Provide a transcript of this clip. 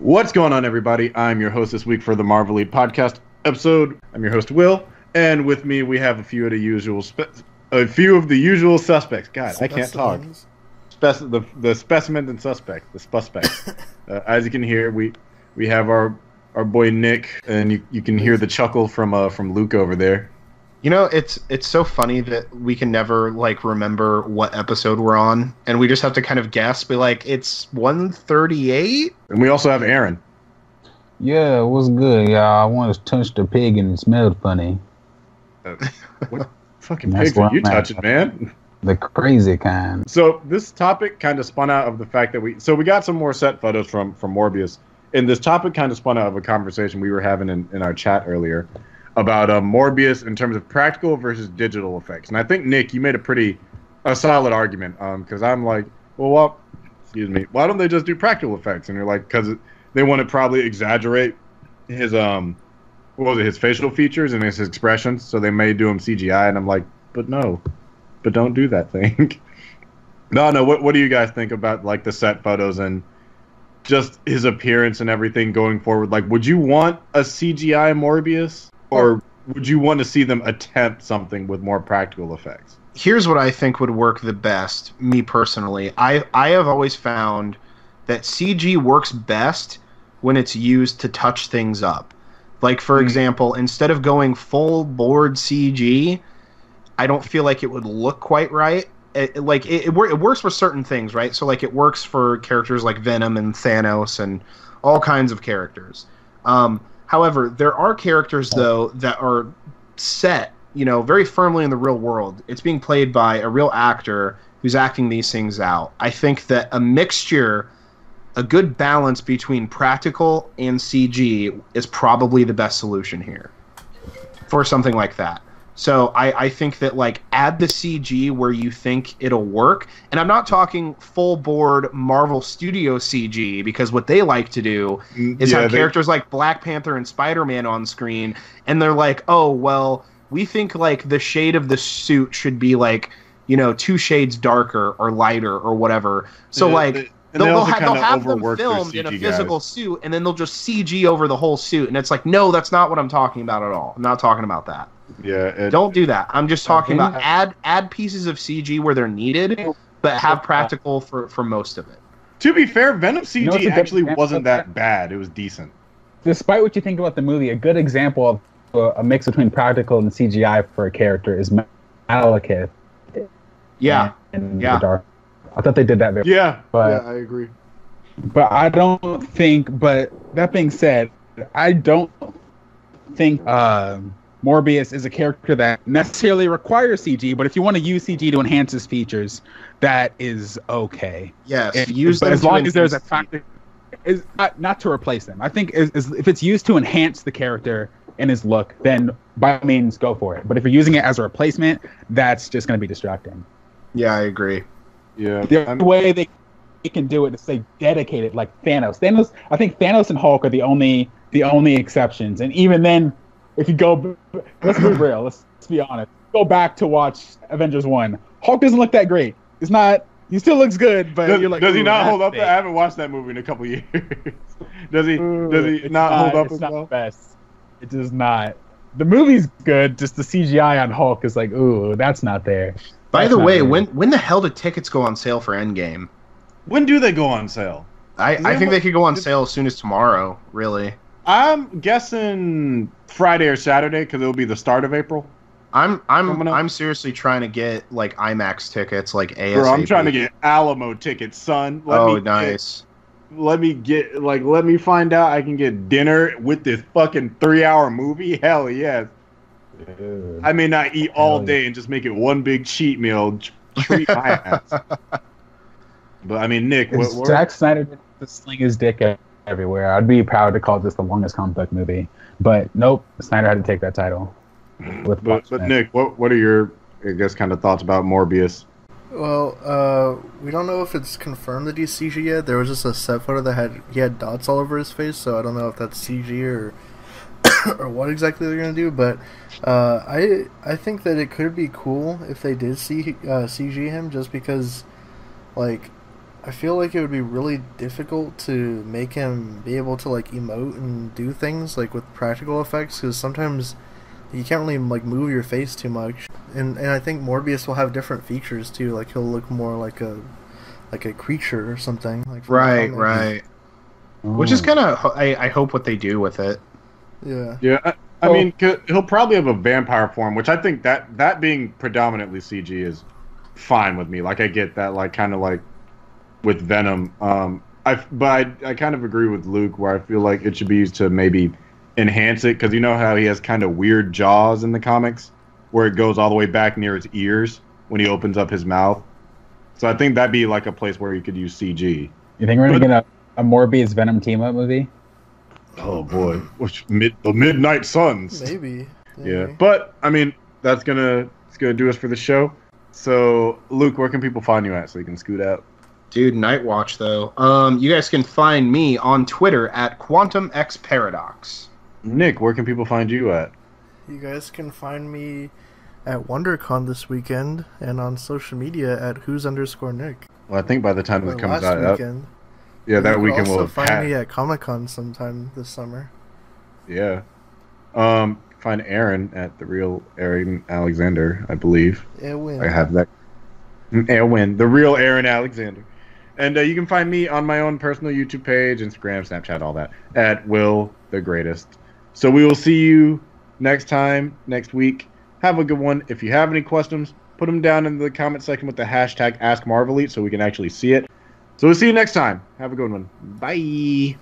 What's going on, everybody? I'm your host this week for the Marvelite podcast episode. I'm your host, Will, and with me we have a few of the usual suspects. God, I can't talk. The specimen and suspect, the suspect. As you can hear, we have our boy Nick, and you can hear the chuckle from Luke over there. You know, it's so funny that we can never remember what episode we're on, and we just have to kind of guess. Be like, it's 138, and we also have Aaron. Yeah, what's good, y'all? I want to touch the pig and it smelled funny. What fucking pigs are you touching, man? The crazy kind. So this topic kind of spun out of the fact that we got some more set photos from Morbius, and this topic kind of spun out of a conversation we were having in our chat earlier about Morbius in terms of practical versus digital effects. And I think, Nick, you made a solid argument, because I'm like, well, excuse me, why don't they just do practical effects? And you're like, because they want to probably exaggerate his his facial features and his expressions, so they may do him CGI. And I'm like, but don't do that thing. No, what do you guys think about the set photos and just his appearance and everything going forward? Like, would you want a CGI Morbius? Or would you want to see them attempt something with more practical effects? Here's what I think would work the best, me personally. I have always found that CG works best when it's used to touch things up. Like, for example, instead of going full board CG, I don't feel like it would look quite right. It works for certain things, right? So, it works for characters like Venom and Thanos and all kinds of characters. However, there are characters, though, that are set, very firmly in the real world. It's being played by a real actor who's acting these things out. I think that a good balance between practical and CG is probably the best solution here for something like that. So I think that, add the CG where you think it'll work. And I'm not talking full board Marvel Studio CG, because what they like to do is have characters like Black Panther and Spider-Man on screen, and they're like, oh, well, we think, the shade of the suit should be, 2 shades darker or lighter or whatever. So, they'll have them filmed in a physical suit, and then they'll just CG over the whole suit. And it's like, no, that's not what I'm talking about at all. I'm not talking about that. Yeah, don't do that. I'm just talking about add pieces of CG where they're needed, but have practical for most of it. To be fair, Venom CG actually wasn't that bad. It was decent. Despite what you think about the movie, a good example of a mix between practical and CGI for a character is Malekith. Yeah. The Dark. I thought they did that very well. But, yeah, I agree. But I don't think, but that being said, I don't think Morbius is a character that necessarily requires CG, but if you want to use CG to enhance his features, that is okay. Yes, but as long as there's a factor, is not to replace them. I think if it's used to enhance the character and his look, then by all means go for it. But if you're using it as a replacement, that's just going to be distracting. Yeah, I agree. Yeah, the way they can do it is say dedicated, like Thanos. I think Thanos and Hulk are the only exceptions, and even then, if you go, let's be real, let's be honest. Go back to watch Avengers 1. Hulk doesn't look that great. It's not. He still looks good, but you're like, does he not hold up? I haven't watched that movie in a couple years. Does he not hold up as well? Best. It does not. The movie's good. Just the CGI on Hulk is like, ooh, that's not there. By the way, when the hell did tickets go on sale for Endgame? When do they go on sale? I think they could go on sale as soon as tomorrow, really. I'm guessing Friday or Saturday, because it'll be the start of April. I'm seriously trying to get IMAX tickets, ASAP. Bro, I'm trying to get Alamo tickets, son. Nice. Let me find out I can get dinner with this fucking 3-hour movie. Hell yes. Dude. I may not eat all day and just make it one big cheat meal. Treat my ass. But I mean, Nick, Zack Snyder did to sling his dick everywhere. I'd be proud to call this the longest comic book movie, but nope, Snyder had to take that title. But Nick, what are your, I guess, kind of thoughts about Morbius? Well, we don't know if it's confirmed that he's CG yet. There was just a set photo that he had dots all over his face, so I don't know if that's CG or or what exactly they're gonna do. But I think that it could be cool if they did CG him, just because, I feel like it would be really difficult to make him be able to like emote and do things like with practical effects, because sometimes you can't really like move your face too much. And I think Morbius will have different features too. Like he'll look more like a creature or something. Like from the Right, comic. right. Which is kind of I hope what they do with it. Yeah. Yeah, I mean, he'll probably have a vampire form, which I think that being predominantly CG is fine with me. Like, I get that, like, kind of like with Venom. But I kind of agree with Luke, where I feel like it should be used to maybe enhance it, because you know how he has kind of weird jaws in the comics, where it goes all the way back near his ears when he opens up his mouth. So I think that'd be like a place where you could use CG. You think we're gonna get a Morbius Venom team up movie? Oh boy, the Midnight Suns. Maybe. Yeah, but I mean, it's gonna do us for the show. So Luke, where can people find you at so you can scoot out? Dude, Night Watch though. You guys can find me on Twitter at QuantumXParadox. Nick, where can people find you at? You guys can find me at WonderCon this weekend and on social media at who's_Nick. Well, I think by the time this comes last out, weekend. yeah, that You weekend can will also have find me at Comic-Con sometime this summer. Yeah. Find Aaron at the real Aaron Alexander, I believe. Win. I have that. Win, the real Aaron Alexander. And you can find me on my own personal YouTube page, Instagram, Snapchat, all that, at Will the Greatest. So we will see you next week. Have a good one. If you have any questions, put them down in the comment section with the hashtag AskMarvelite so we can actually see it. So we'll see you next time. Have a good one. Bye.